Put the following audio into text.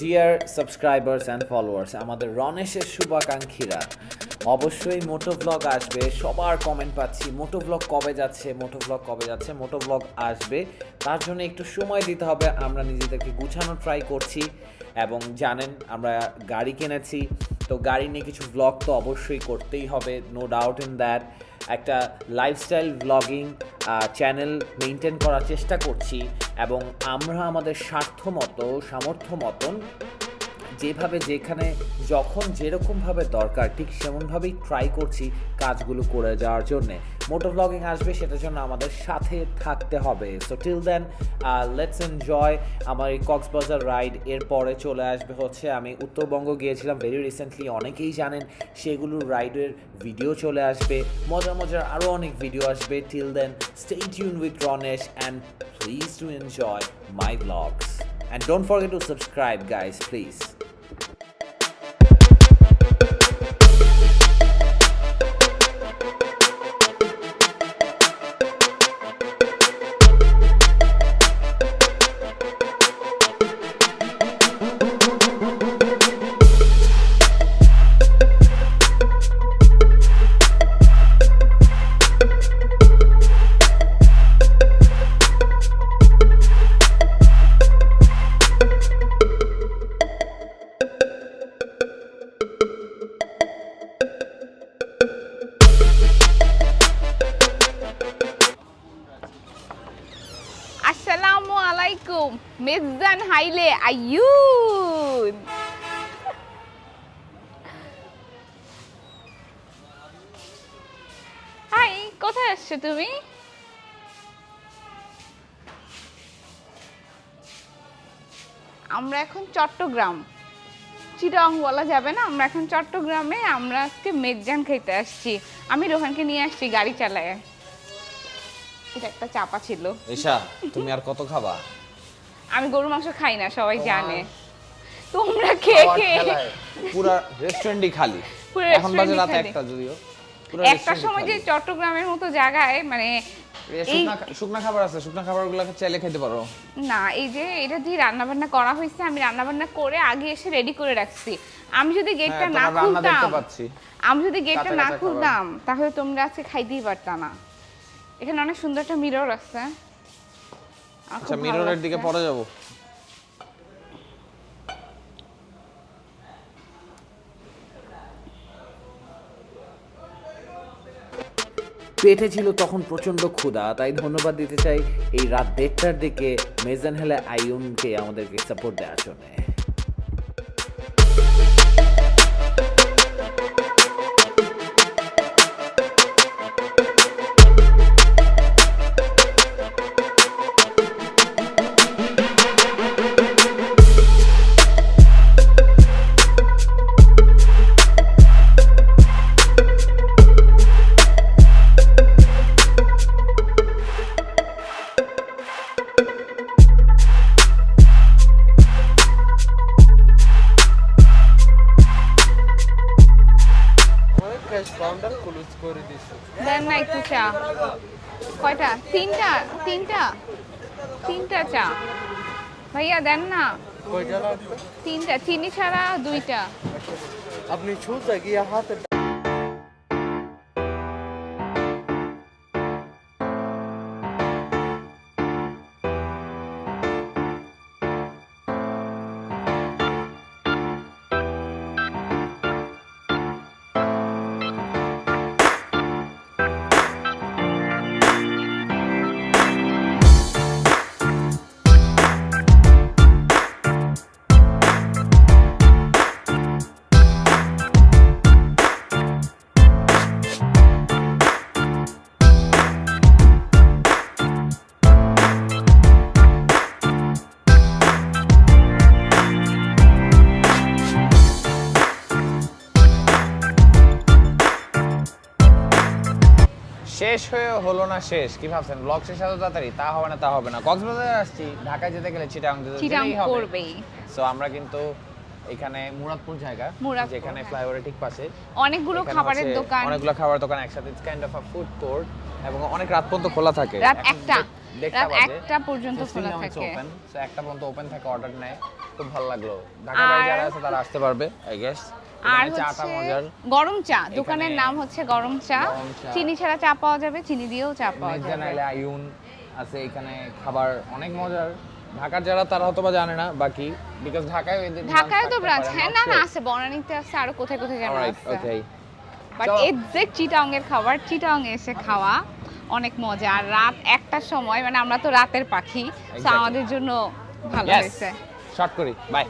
Deer subscribers and followers, আমাদের রনেশের শুভাকাঙ্ক্ষীরা অবশ্যই মোটো blog আসবে। সবার কমেন্ট পাচ্ছি মোটো ব্লগ কবে যাচ্ছে, মোটো ব্লগ কবে যাচ্ছে। মোটো ব্লগ আসবে, তার জন্য একটু সময় দিতে হবে। আমরা নিজেদেরকে গুছানো ট্রাই করছি এবং জানেন আমরা গাড়ি কিনেছি, তো গাড়ি নিয়ে কিছু ব্লগ তো অবশ্যই করতেই হবে, নো ডাউট ইন দ্যাট। একটা লাইফস্টাইল ব্লগিং চ্যানেল মেনটেন করার চেষ্টা করছি এবং আমরা আমাদের সামর্থ্য মতন যেভাবে যেখানে যখন যেরকমভাবে দরকার ঠিক সেমনভাবেই ট্রাই করছি কাজগুলো করে যাওয়ার জন্যে। মোটো ব্লগিং আসবে, সেটার জন্য আমাদের সাথে থাকতে হবে। So till then let's enjoy আমার এই কক্সবাজার রাইড। এরপরে চলে আসবে হচ্ছে আমি উত্তরবঙ্গ গিয়েছিলাম ভেরি রিসেন্টলি, অনেকেই জানেন। সেগুলোর রাইডের ভিডিও চলে আসবে, মজার আরও অনেক ভিডিও আসবে। Till then stay tune with Ranesh and please to enjoy my blogs and don't forget to subscribe guys, please. Assalamualaikum, Mezzan, Haile, Aaiun. Hi, কোথায় আসছো তুমি? আমরা এখন চট্টগ্রাম, চিটাং বলা যাবে না। আমরা এখন চট্টগ্রামে, আমরা আজকে মেজ্জান খাইতে আসছি। আমি রোহানকে নিয়ে আসছি গাড়ি চালায়। এটা একটা চাপা ছিল। ঈশা, তুমি আর কত খাবা? আমি গরুর মাংস খাই না, সবাই জানে। তোমরা কে পুরো রেস্টুরেন্টই খালি। এখন বাজে রাত 1টা, যদিও একটা সময় যে চট্টগ্রামের মতো জায়গায় মানে শুকনা খাবার আছে, শুকনা খাবারগুলোকে চাইলে খেতে পারো না। এই যে এটা দিয়ে রান্না বান্না করা হয়েছে, আমি রান্না বান্না করে আগে এসে রেডি করে রাখছি। আমি যদি গেটটা না খুলতাম তাহলে তোমরা আজকে খাইতেই পারতা না। এখানে অনেক সুন্দর একটা মিরর আছে। আচ্ছা, মিররের দিকে পরে যাব। পেটে ছিল তখন প্রচন্ড ক্ষুধা, তাই ধন্যবাদ দিতে চাই এই রাত 1টার দিকে মেজান হেলে আইউনকে আমাদেরকে সাপোর্ট দেওয়ার জন্য। দেন না একটু চা। কয়টা? তিনটা চা ভাইয়া দেন না। তিনটা, চিনি ছাড়া 2টা। আপনি ছুঁতে গিয়ে হাতে শেষ হয়ে হলো না শেষ। কি ভাবছেন ব্লগ শেষ এত তাড়াতাড়ি? তা হবে না। কক্সবাজারে আসছি, ঢাকায় যেতে গেলে চিটাং করবেই। সো আমরা কিন্তু এখানে মুরাদপুর জায়গা, যেখানে ফ্লাইওভারের ঠিক পাশে অনেকগুলো খাবারের দোকান একসাথে। It's kind of a food court. এবং অনেক রাত পর্যন্ত খোলা থাকে। রাত এখন 1টা দেড়টা রাত বাজে। 1টা পর্যন্ত So, still খোলা now it's থাকে। open. So, 1টা পর্যন্ত ওপেন থাকে, অর্ডার নেয়। খুব ভালো লাগলো। ঢাকার বাইরে যারা আছে তারা আসতে পারবে, আই গেস। আর চাটা হচ্ছে মজার। গরম চা, দোকানের নাম হচ্ছে গরম চা। গরম চা। চিনি ছাড়া চা পাওয়া যাবে, চিনি দিয়েও চা পাওয়া মেজ্জান যাবে। হাইলে আইউন আছে এখানে, খাবার অনেক মজার। ঢাকার যারা তারা হয়তো বা জানে না বাকি, বিকজ ঢাকায় এদের ঢাকায় তো ব্রাঞ্চ, হ্যাঁ না না আছে, বনানীতে আছে, আরো কোথায় কোথায় যেন আছে। ওকে। বাট এক্সাক্ট চিটাং এর খাবার চিটাং এসে খাওয়া অনেক মজা। আর রাত 1টার সময়, মানে আমরা তো রাতের পাখি, তো আমাদের জন্য ভালো হয়েছে। শর্ট করি, বাই।